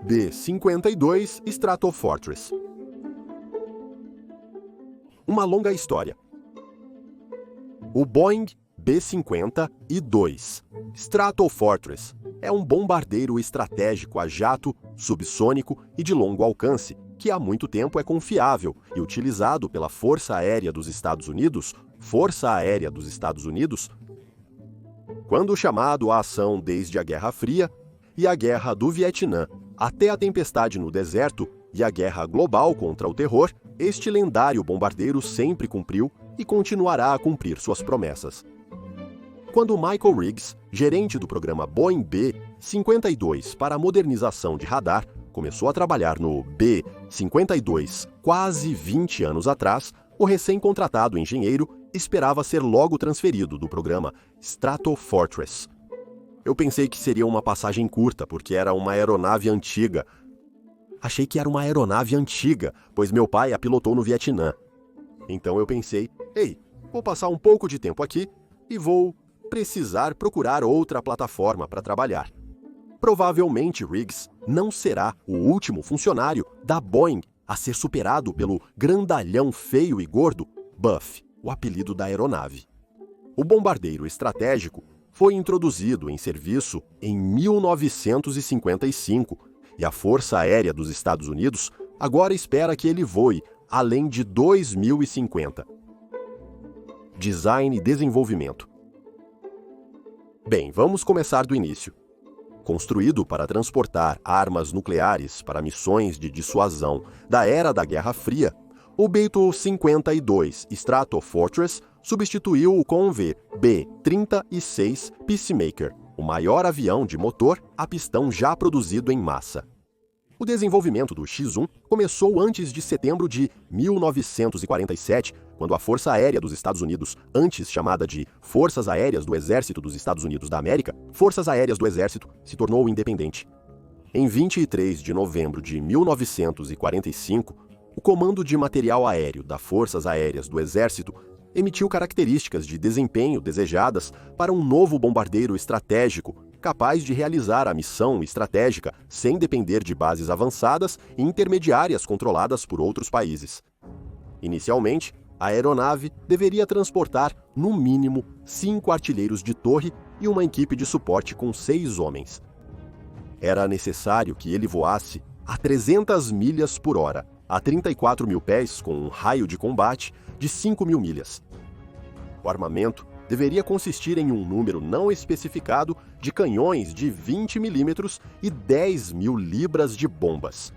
B-52 Stratofortress. Uma longa história. O Boeing B-50-2 Stratofortress é um bombardeiro estratégico a jato, subsônico e de longo alcance, que há muito tempo é confiável e utilizado pela Força Aérea dos Estados Unidos, quando chamado à ação desde a Guerra Fria e a Guerra do Vietnã, até a tempestade no deserto e a guerra global contra o terror, este lendário bombardeiro sempre cumpriu e continuará a cumprir suas promessas. Quando Michael Riggs, gerente do programa Boeing B-52 para a modernização de radar, começou a trabalhar no B-52 quase 20 anos atrás, o recém-contratado engenheiro esperava ser logo transferido do programa Stratofortress. Eu pensei que seria uma passagem curta, porque era uma aeronave antiga. Achei que era uma aeronave antiga, pois meu pai a pilotou no Vietnã. Então eu pensei, vou passar um pouco de tempo aqui e vou precisar procurar outra plataforma para trabalhar. Provavelmente Riggs não será o último funcionário da Boeing a ser superado pelo grandalhão feio e gordo Buff, o apelido da aeronave. O bombardeiro estratégico foi introduzido em serviço em 1955 e a Força Aérea dos Estados Unidos agora espera que ele voe além de 2050. Design e desenvolvimento. Bem, vamos começar do início. Construído para transportar armas nucleares para missões de dissuasão da era da Guerra Fria, o B-52 Stratofortress substituiu o Convair B-36 Peacemaker, o maior avião de motor a pistão já produzido em massa. O desenvolvimento do X-1 começou antes de setembro de 1947, quando a Força Aérea dos Estados Unidos, antes chamada de Forças Aéreas do Exército dos Estados Unidos da América, Forças Aéreas do Exército, se tornou independente. Em 23 de novembro de 1945, o Comando de Material Aéreo das Forças Aéreas do Exército emitiu características de desempenho desejadas para um novo bombardeiro estratégico capaz de realizar a missão estratégica sem depender de bases avançadas e intermediárias controladas por outros países. Inicialmente, a aeronave deveria transportar, no mínimo, 5 artilheiros de torre e uma equipe de suporte com 6 homens. Era necessário que ele voasse a 300 milhas por hora, a 34 mil pés com um raio de combate de 5 mil milhas. O armamento deveria consistir em um número não especificado de canhões de 20 milímetros e 10 mil libras de bombas.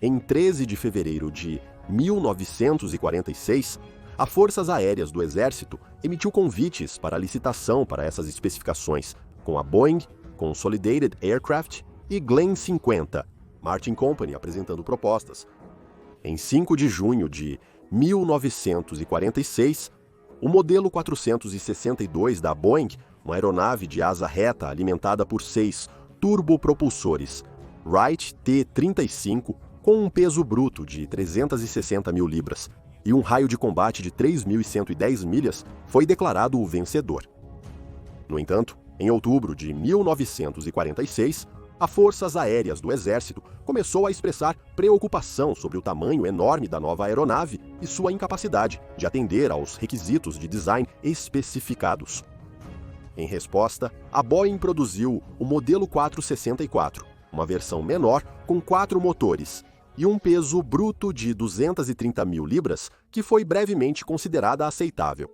Em 13 de fevereiro de 1946, a Forças Aéreas do Exército emitiu convites para licitação para essas especificações, com a Boeing, Consolidated Aircraft e Glenn 50, Martin Company apresentando propostas. Em 5 de junho de 1946, o modelo 462 da Boeing, uma aeronave de asa reta alimentada por 6 turbopropulsores Wright T-35 com um peso bruto de 360 mil libras e um raio de combate de 3.110 milhas, foi declarado o vencedor. No entanto, em outubro de 1946, a Forças Aéreas do Exército começou a expressar preocupação sobre o tamanho enorme da nova aeronave e sua incapacidade de atender aos requisitos de design especificados. Em resposta, a Boeing produziu o modelo 464, uma versão menor com 4 motores e um peso bruto de 230 mil libras, que foi brevemente considerada aceitável.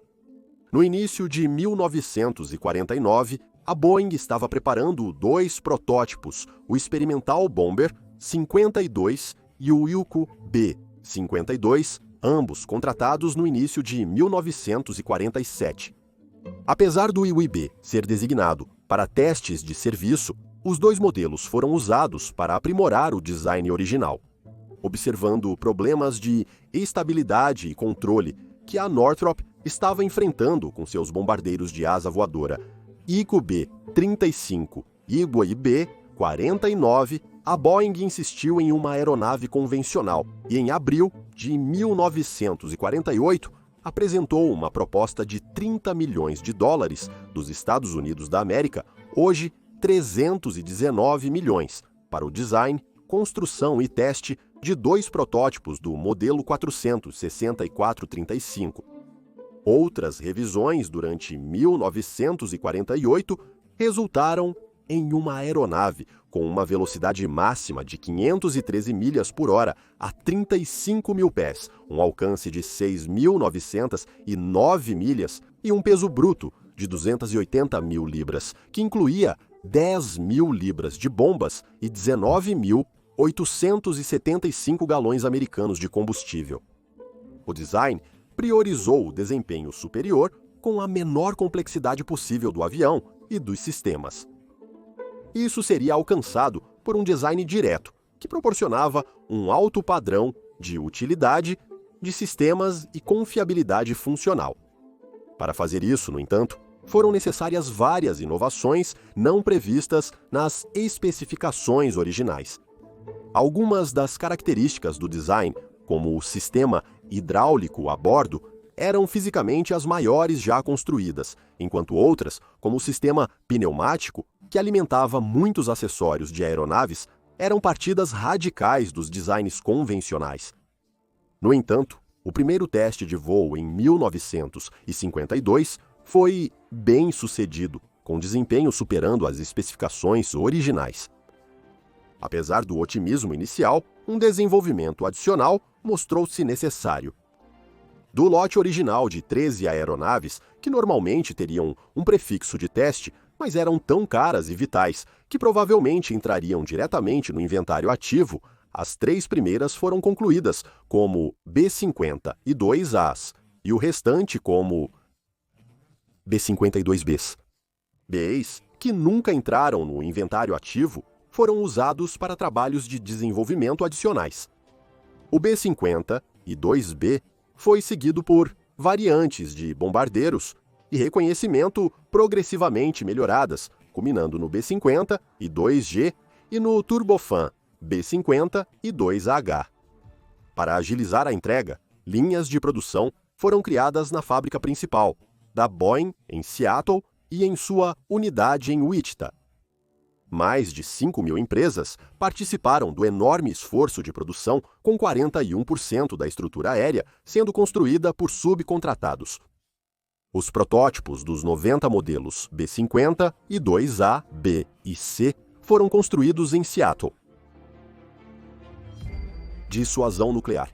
No início de 1949, a Boeing estava preparando 2 protótipos, o Experimental Bomber 52 e o Wilco B-52, ambos contratados no início de 1947. Apesar do IWB ser designado para testes de serviço, os 2 modelos foram usados para aprimorar o design original, observando problemas de estabilidade e controle que a Northrop estava enfrentando com seus bombardeiros de asa voadora ICO B-35 e B-49, a Boeing insistiu em uma aeronave convencional e, em abril de 1948, apresentou uma proposta de 30 milhões de dólares dos Estados Unidos da América, hoje 319 milhões, para o design, construção e teste de 2 protótipos do modelo 464-35. Outras revisões durante 1948 resultaram em uma aeronave com uma velocidade máxima de 513 milhas por hora a 35 mil pés, um alcance de 6.909 milhas e um peso bruto de 280 mil libras, que incluía 10 mil libras de bombas e 19.875 galões americanos de combustível. O design priorizou o desempenho superior com a menor complexidade possível do avião e dos sistemas. Isso seria alcançado por um design direto, que proporcionava um alto padrão de utilidade de sistemas e confiabilidade funcional. Para fazer isso, no entanto, foram necessárias várias inovações não previstas nas especificações originais. Algumas das características do design, como o sistema hidráulico a bordo, eram fisicamente as maiores já construídas, enquanto outras, como o sistema pneumático, que alimentava muitos acessórios de aeronaves, eram partidas radicais dos designs convencionais. No entanto, o primeiro teste de voo em 1952 foi bem sucedido, com desempenho superando as especificações originais. Apesar do otimismo inicial, um desenvolvimento adicional mostrou-se necessário. Do lote original de 13 aeronaves, que normalmente teriam um prefixo de teste, mas eram tão caras e vitais que provavelmente entrariam diretamente no inventário ativo, as 3 primeiras foram concluídas como B-50 e 2As, e o restante como B-52Bs. Bs que nunca entraram no inventário ativo foram usados para trabalhos de desenvolvimento adicionais. O B-50 e 2B foi seguido por variantes de bombardeiros e reconhecimento progressivamente melhoradas, culminando no B-50 e 2G e no turbofan B-50 e 2H. Para agilizar a entrega, linhas de produção foram criadas na fábrica principal, da Boeing, em Seattle, e em sua unidade em Wichita. Mais de 5 mil empresas participaram do enorme esforço de produção, com 41% da estrutura aérea sendo construída por subcontratados. Os protótipos dos 90 modelos B-50 e 2A, B e C foram construídos em Seattle. Dissuasão nuclear.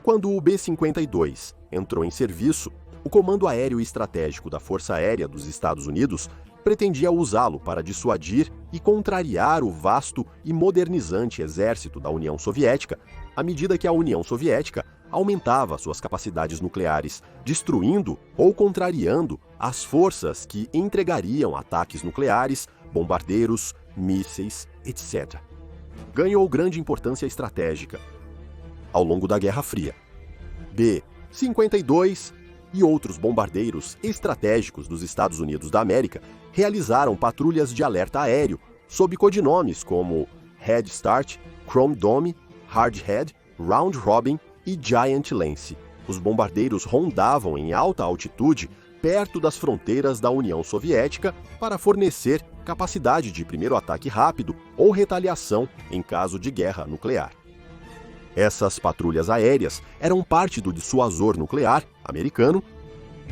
Quando o B-52 entrou em serviço, o Comando Aéreo Estratégico da Força Aérea dos Estados Unidos pretendia usá-lo para dissuadir e contrariar o vasto e modernizante exército da União Soviética, à medida que a União Soviética aumentava suas capacidades nucleares, destruindo ou contrariando as forças que entregariam ataques nucleares, bombardeiros, mísseis, etc. Ganhou grande importância estratégica ao longo da Guerra Fria. B-52 e outros bombardeiros estratégicos dos Estados Unidos da América realizaram patrulhas de alerta aéreo sob codinomes como Head Start, Chrome Dome, Hard Head, Round Robin e Giant Lance. Os bombardeiros rondavam em alta altitude perto das fronteiras da União Soviética para fornecer capacidade de primeiro ataque rápido ou retaliação em caso de guerra nuclear. Essas patrulhas aéreas eram parte do dissuasor nuclear americano,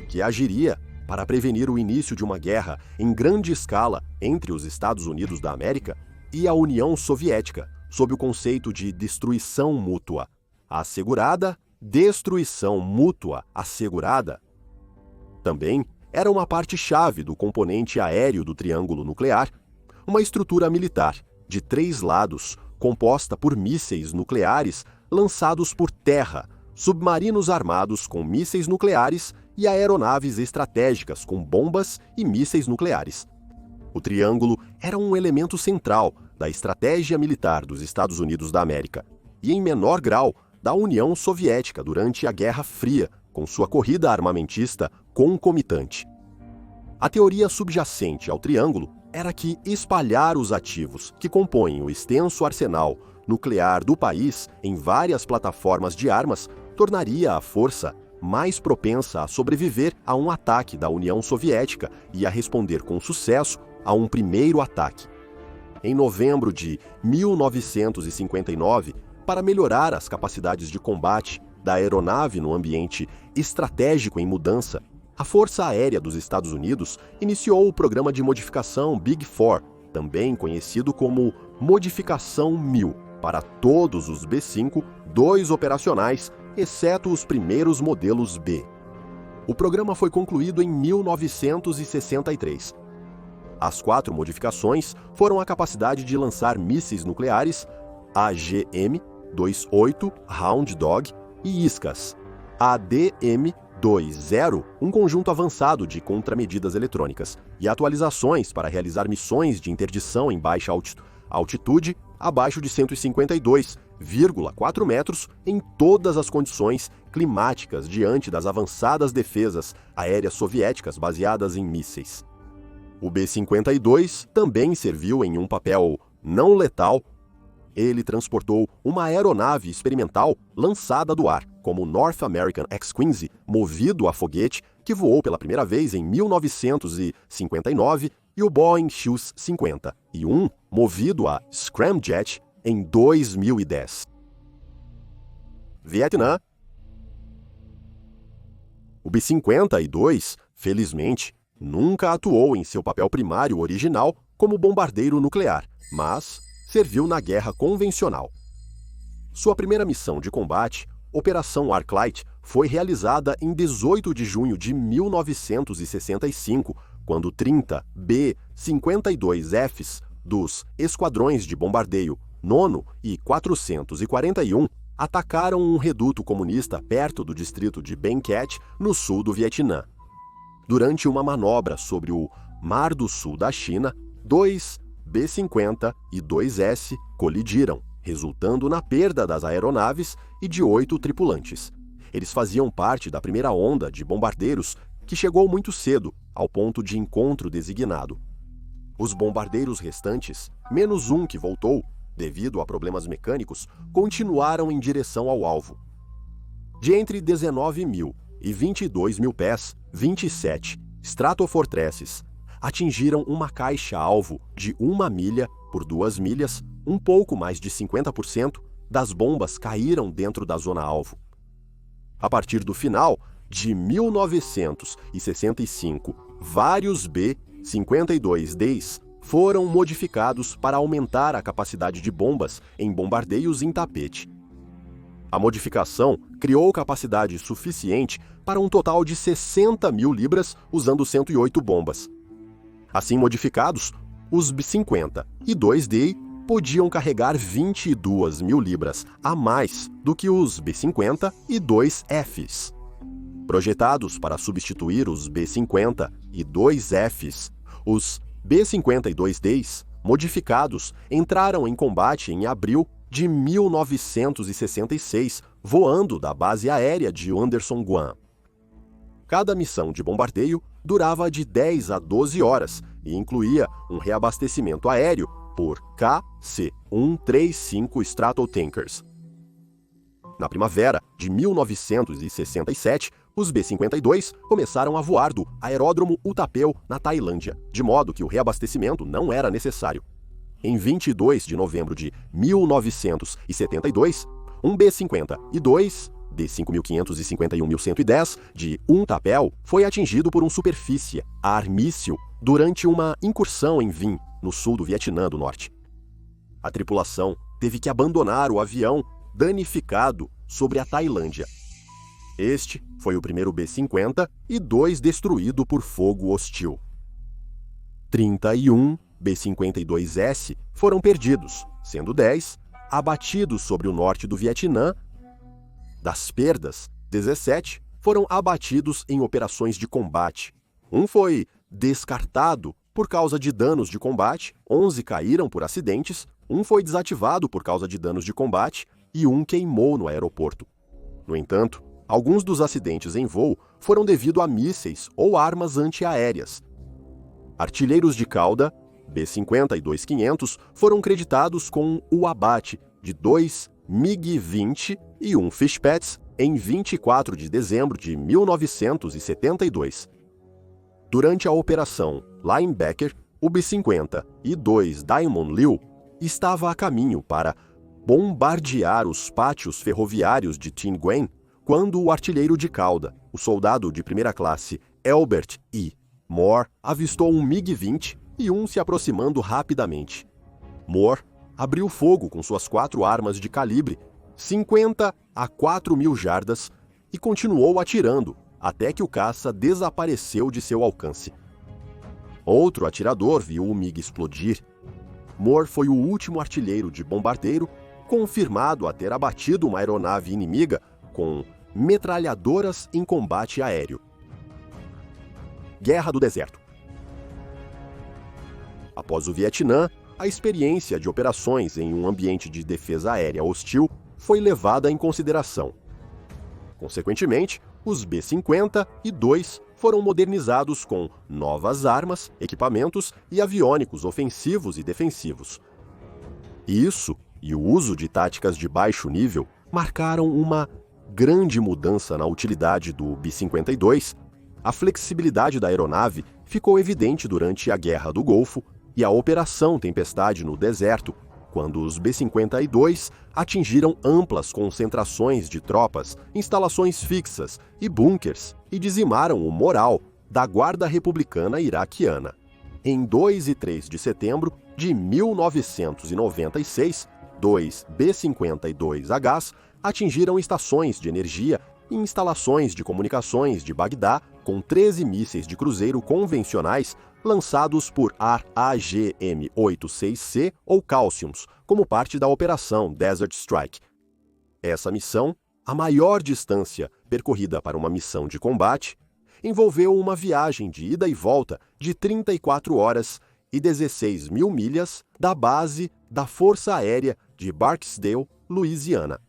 que agiria para prevenir o início de uma guerra em grande escala entre os Estados Unidos da América e a União Soviética, sob o conceito de destruição mútua. Assegurada, destruição mútua assegurada. Também era uma parte-chave do componente aéreo do triângulo nuclear, uma estrutura militar de 3 lados, composta por mísseis nucleares lançados por terra, submarinos armados com mísseis nucleares e aeronaves estratégicas com bombas e mísseis nucleares. O triângulo era um elemento central da estratégia militar dos Estados Unidos da América e, em menor grau, da União Soviética durante a Guerra Fria, com sua corrida armamentista concomitante. A teoria subjacente ao triângulo era que espalhar os ativos que compõem o extenso arsenal nuclear do país em várias plataformas de armas tornaria a força mais propensa a sobreviver a um ataque da União Soviética e a responder com sucesso a um primeiro ataque. em novembro de 1959 para melhorar as capacidades de combate da aeronave no ambiente estratégico em mudança, a Força Aérea dos Estados Unidos iniciou o programa de modificação Big Four, também conhecido como Modificação 1000, para todos os B-5, 2 operacionais, exceto os primeiros modelos B. O programa foi concluído em 1963. As 4 modificações foram a capacidade de lançar mísseis nucleares, AGM-28 Hound Dog e Iscas, ADM-20, um conjunto avançado de contramedidas eletrônicas, e atualizações para realizar missões de interdição em baixa altitude abaixo de 152,4 metros em todas as condições climáticas diante das avançadas defesas aéreas soviéticas baseadas em mísseis. O B-52 também serviu em um papel não letal. Ele transportou uma aeronave experimental lançada do ar, como o North American X-15, movido a foguete, que voou pela primeira vez em 1959, e o Boeing X-50, e um movido a scramjet em 2010. Vietnã. O B-52, felizmente, nunca atuou em seu papel primário original como bombardeiro nuclear, mas serviu na guerra convencional. Sua primeira missão de combate, Operação Arclight, foi realizada em 18 de junho de 1965, quando 30 B-52Fs dos esquadrões de bombardeio 9º e 441 atacaram um reduto comunista perto do distrito de Ben Cat, no sul do Vietnã. Durante uma manobra sobre o Mar do Sul da China, 2 B-50 e 2S colidiram, resultando na perda das aeronaves e de 8 tripulantes. Eles faziam parte da primeira onda de bombardeiros que chegou muito cedo ao ponto de encontro designado. Os bombardeiros restantes, menos um que voltou, devido a problemas mecânicos, continuaram em direção ao alvo. De entre 19 mil e 22 mil pés, 27 Stratofortresses atingiram uma caixa-alvo de 1 milha por 2 milhas, um pouco mais de 50% das bombas caíram dentro da zona-alvo. A partir do final de 1965, vários B-52Ds foram modificados para aumentar a capacidade de bombas em bombardeios em tapete. A modificação criou capacidade suficiente para um total de 60 mil libras usando 108 bombas. Assim modificados, os B-50 e 2D podiam carregar 22 mil libras a mais do que os B-50 e 2Fs. Projetados para substituir os B-50 e 2Fs, os B-52Ds modificados entraram em combate em abril de 1966, voando da base aérea de Anderson Guam. Cada missão de bombardeio durava de 10 a 12 horas e incluía um reabastecimento aéreo por KC-135 Stratotankers. Na primavera de 1967, os B-52 começaram a voar do aeródromo Utapao, na Tailândia, de modo que o reabastecimento não era necessário. Em 22 de novembro de 1972, um B-50 e 2 D-5551.110 de Utapao foi atingido por um superfície ar-míssil durante uma incursão em Vinh, no sul do Vietnã do Norte. A tripulação teve que abandonar o avião danificado sobre a Tailândia. Este foi o primeiro B-50 e 2 destruído por fogo hostil. 31 B-52S foram perdidos, sendo 10 abatidos sobre o norte do Vietnã. Das perdas, 17 foram abatidos em operações de combate. Um foi descartado por causa de danos de combate, 11 caíram por acidentes, um foi desativado por causa de danos de combate e um queimou no aeroporto. No entanto, alguns dos acidentes em voo foram devido a mísseis ou armas antiaéreas. Artilheiros de cauda, B-50 e 2-500, foram creditados com o abate de 2 MiG-20 e um Fishpets em 24 de dezembro de 1972. Durante a Operação Linebacker, O B-52 Diamond Liu estava a caminho para bombardear os pátios ferroviários de Tin Nguyen quando o artilheiro de cauda, o soldado de primeira classe Albert E. Moore, avistou um MiG-20 e um se aproximando rapidamente. Moore abriu fogo com suas 4 armas de calibre 50 a 4.000 jardas e continuou atirando até que o caça desapareceu de seu alcance. Outro atirador viu o MiG explodir. Moore foi o último artilheiro de bombardeiro confirmado a ter abatido uma aeronave inimiga com metralhadoras em combate aéreo. Guerra do Deserto. Após o Vietnã, a experiência de operações em um ambiente de defesa aérea hostil foi levada em consideração. Consequentemente, os B-52 foram modernizados com novas armas, equipamentos e aviônicos ofensivos e defensivos. Isso e o uso de táticas de baixo nível marcaram uma grande mudança na utilidade do B-52. A flexibilidade da aeronave ficou evidente durante a Guerra do Golfo e a Operação Tempestade no deserto, quando os B-52 atingiram amplas concentrações de tropas, instalações fixas e bunkers e dizimaram o moral da Guarda Republicana Iraquiana. Em 2 e 3 de setembro de 1996, 2 B-52Hs atingiram estações de energia e instalações de comunicações de Bagdá com 13 mísseis de cruzeiro convencionais lançados por AGM-86C ou Calciums, como parte da Operação Desert Strike. Essa missão, a maior distância percorrida para uma missão de combate, envolveu uma viagem de ida e volta de 34 horas e 16.000 milhas da base da Força Aérea de Barksdale, Louisiana.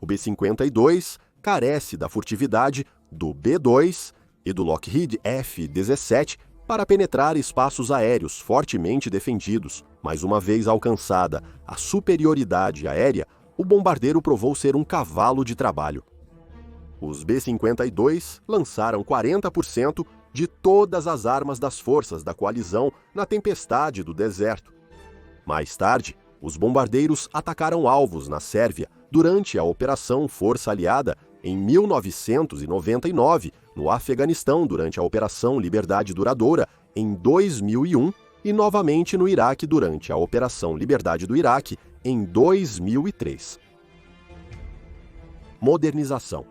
O B-52 carece da furtividade do B-2 e do Lockheed F-17 para penetrar espaços aéreos fortemente defendidos, mas uma vez alcançada a superioridade aérea, o bombardeiro provou ser um cavalo de trabalho. Os B-52 lançaram 40% de todas as armas das forças da coalizão na tempestade do deserto. Mais tarde, os bombardeiros atacaram alvos na Sérvia durante a Operação Força Aliada em 1999, no Afeganistão durante a Operação Liberdade Duradoura em 2001 e novamente no Iraque durante a Operação Liberdade do Iraque em 2003. Modernização.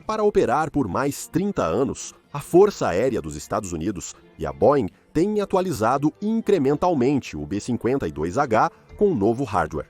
Para operar por mais 30 anos, a Força Aérea dos Estados Unidos e a Boeing têm atualizado incrementalmente o B-52H com novo hardware.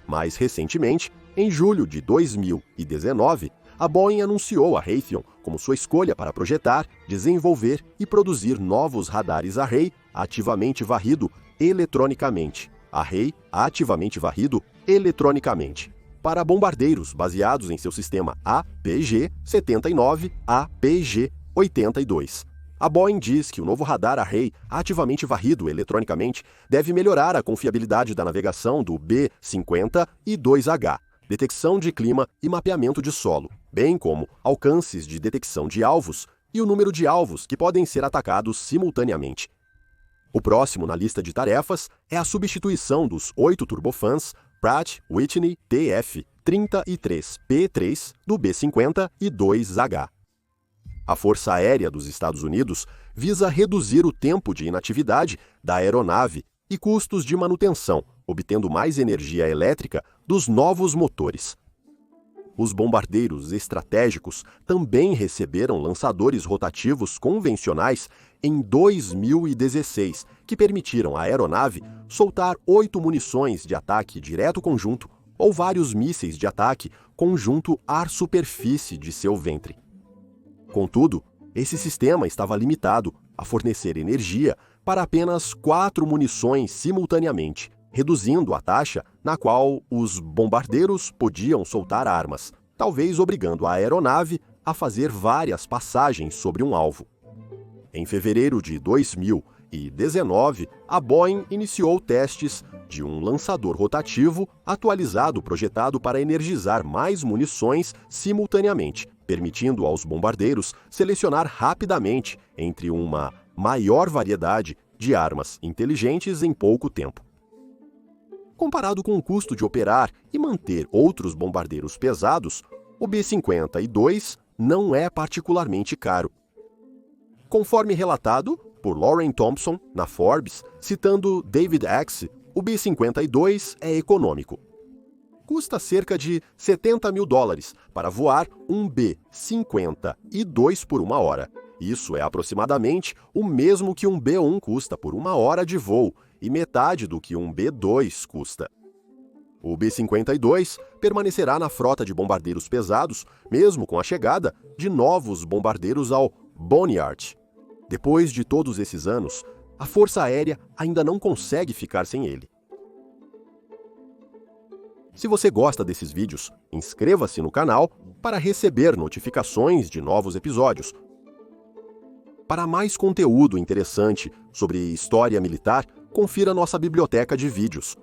Mais recentemente, em julho de 2019, a Boeing anunciou a Raytheon como sua escolha para projetar, desenvolver e produzir novos radares Array ativamente varrido eletronicamente. Array ativamente varrido eletronicamente. Para bombardeiros baseados em seu sistema APG-79 APG-82. A Boeing diz que o novo radar Array ativamente varrido eletronicamente deve melhorar a confiabilidade da navegação do B-52H, detecção de clima e mapeamento de solo, bem como alcances de detecção de alvos e o número de alvos que podem ser atacados simultaneamente. O próximo na lista de tarefas é a substituição dos 8 turbofãs Pratt & Whitney TF-33P3 do B-52H. A Força Aérea dos Estados Unidos visa reduzir o tempo de inatividade da aeronave e custos de manutenção, obtendo mais energia elétrica dos novos motores. Os bombardeiros estratégicos também receberam lançadores rotativos convencionais em 2016, que permitiram à aeronave soltar 8 munições de ataque direto conjunto ou vários mísseis de ataque conjunto ar-superfície de seu ventre. Contudo, esse sistema estava limitado a fornecer energia para apenas 4 munições simultaneamente, reduzindo a taxa na qual os bombardeiros podiam soltar armas, talvez obrigando a aeronave a fazer várias passagens sobre um alvo. Em fevereiro de 2019, a Boeing iniciou testes de um lançador rotativo atualizado projetado para energizar mais munições simultaneamente, permitindo aos bombardeiros selecionar rapidamente entre uma maior variedade de armas inteligentes em pouco tempo. Comparado com o custo de operar e manter outros bombardeiros pesados, o B-52 não é particularmente caro. Conforme relatado por Lauren Thompson na Forbes, citando David X, o B-52 é econômico. Custa cerca de $70 mil para voar um B-52 por uma hora. Isso é aproximadamente o mesmo que um B-1 custa por uma hora de voo e metade do que um B-2 custa. O B-52 permanecerá na frota de bombardeiros pesados, mesmo com a chegada de novos bombardeiros ao Boneyard. Depois de todos esses anos, a Força Aérea ainda não consegue ficar sem ele. Se você gosta desses vídeos, inscreva-se no canal para receber notificações de novos episódios. Para mais conteúdo interessante sobre história militar, confira nossa biblioteca de vídeos.